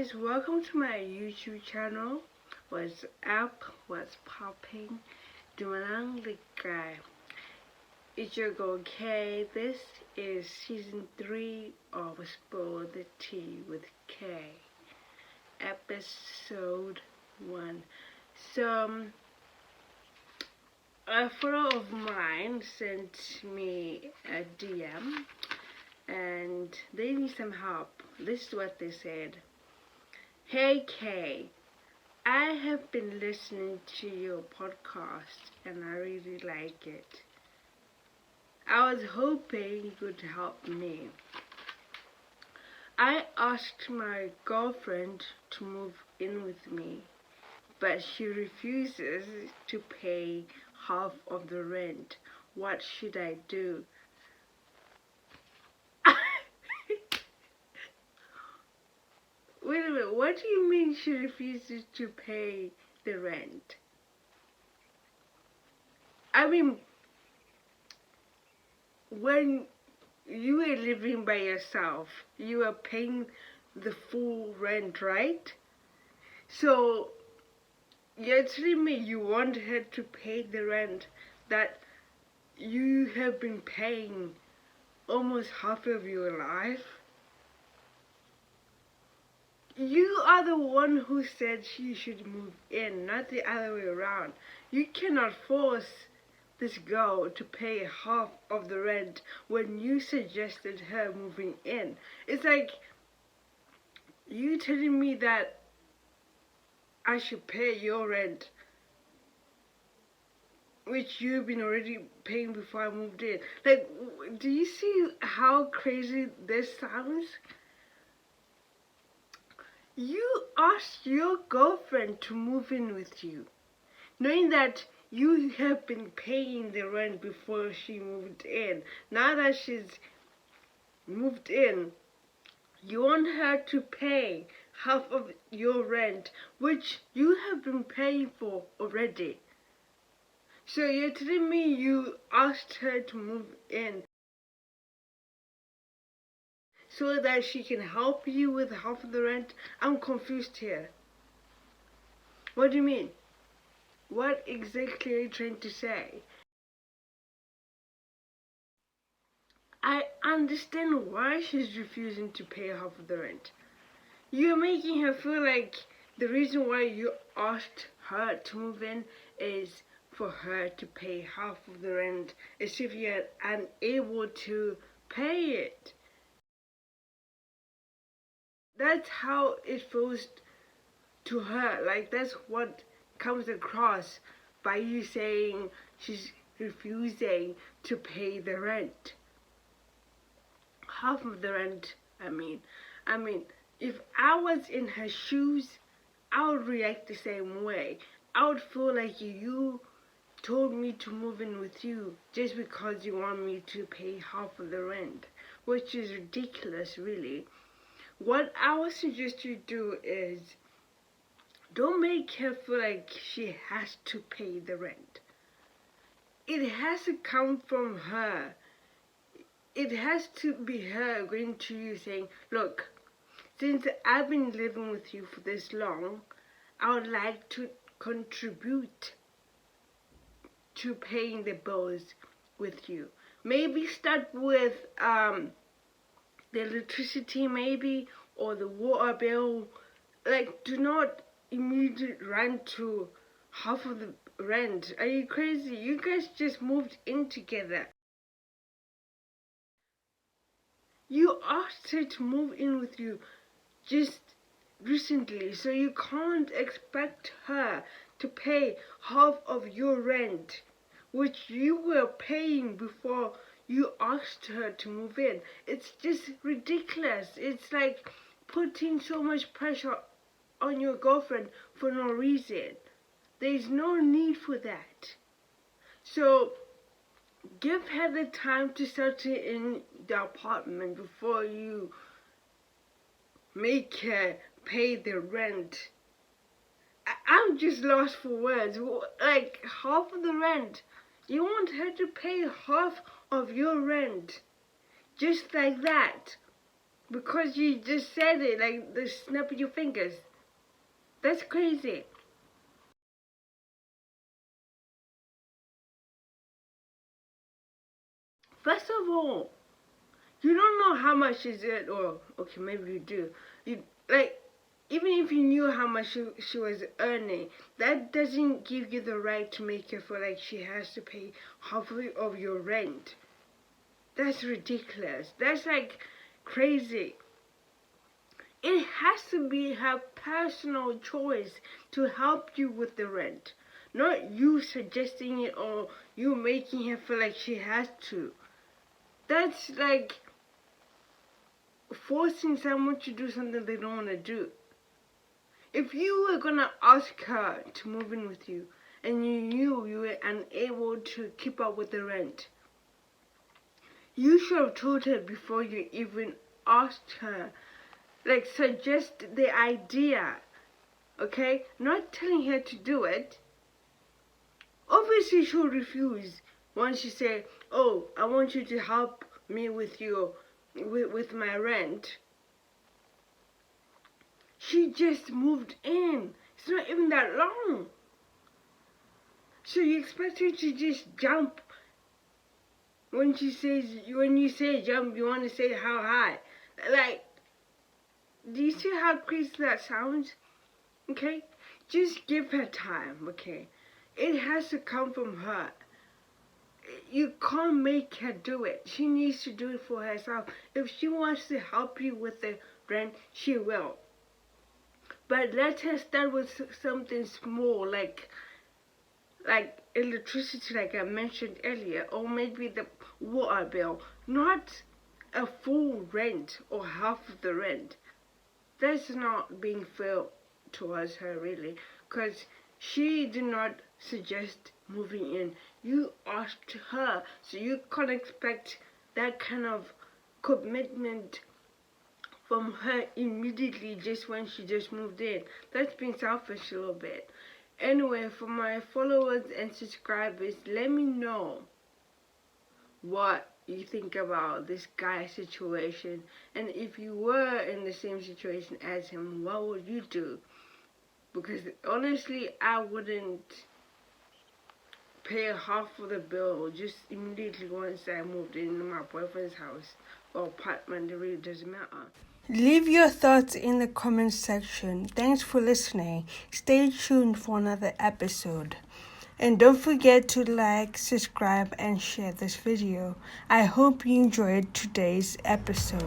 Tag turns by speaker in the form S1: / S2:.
S1: guys, welcome to my YouTube channel. What's up? What's popping? Dumalang Ligay. It's your girl K. This is season 3 of Spill the Tea with K. Episode 1. So, a follower of mine sent me a DM and they need some help. This is what they said. Hey Kay, I have been listening to your podcast and I really like it. I was hoping you could help me. I asked my girlfriend to move in with me, but she refuses to pay half of the rent. What should I do? Wait a minute, what do you mean she refuses to pay the rent? I mean, when you were living by yourself, you were paying the full rent, right? So, you're telling me you want her to pay the rent that you have been paying almost half of your life? You are the one who said she should move in, not the other way around. You cannot force this girl to pay half of the rent when you suggested her moving in. It's like you telling me that I should pay your rent, which you've been already paying before I moved in. Like, do you see how crazy this sounds? You asked your girlfriend to move in with you, knowing that you have been paying the rent before she moved in. Now that she's moved in, you want her to pay half of your rent, which you have been paying for already. So you're telling me you asked her to move in so that she can help you with half of the rent? I'm confused here. What do you mean? What exactly are you trying to say? I understand why she's refusing to pay half of the rent. You're making her feel like the reason why you asked her to move in is for her to pay half of the rent as if you're unable to pay it. That's how it feels to her. Like, that's what comes across by you saying she's refusing to pay the rent. Half of the rent, I mean, if I was in her shoes, I would react the same way. I would feel like you told me to move in with you just because you want me to pay half of the rent, which is ridiculous, really. What I would suggest you do is don't make her feel like she has to pay the rent. It has to come from her. It has to be her going to you saying, look, since I've been living with you for this long, I would like to contribute to paying the bills with you. Maybe start with the electricity maybe, or the water bill. Like, do not immediately run to half of the rent. Are you crazy? You guys just moved in together. You asked her to move in with you just recently, so you can't expect her to pay half of your rent, which you were paying before you asked her to move in. It's just ridiculous. It's like putting so much pressure on your girlfriend for no reason. There's no need for that. So give her the time to settle in the apartment before you make her pay the rent. I'm just lost for words. Like, half of the rent. You want her to pay half of your rent just like that because you just said it like the snap of your fingers. That's crazy. First of all, you don't know how much is it, or okay, maybe you do. You like, even if you knew how much she was earning, that doesn't give you the right to make her feel like she has to pay half of your rent. That's ridiculous. That's like crazy. It has to be her personal choice to help you with the rent, not you suggesting it or you making her feel like she has to. That's like forcing someone to do something they don't want to do. If you were gonna ask her to move in with you and you knew you were unable to keep up with the rent, you should have told her before you even asked her. Like, suggest the idea, okay? Not telling her to do it. Obviously, she'll refuse once you say, oh, I want you to help me with with my rent. She just moved in. It's not even that long. So you expect her to just jump when you say jump, you want to say how high. Like, do you see how crazy that sounds? Okay? Just give her time, okay? It has to come from her. You can't make her do it. She needs to do it for herself. If she wants to help you with the rent, she will. But let her start with something small, like electricity, like I mentioned earlier, or maybe the water bill. Not a full rent or half of the rent. That's not being fair towards her, really, because she did not suggest moving in. You asked her, so you can't expect that kind of commitment from her immediately just when she just moved in. That's being selfish a little bit. Anyway, for my followers and subscribers, let me know what you think about this guy's situation, and if you were in the same situation as him, what would you do? Because honestly, I wouldn't pay half of the bill just immediately once I moved into my boyfriend's house or apartment. It really doesn't matter. Leave your thoughts in the comments section. Thanks for listening. Stay tuned for another episode. And don't forget to like, subscribe, and share this video. I hope you enjoyed today's episode.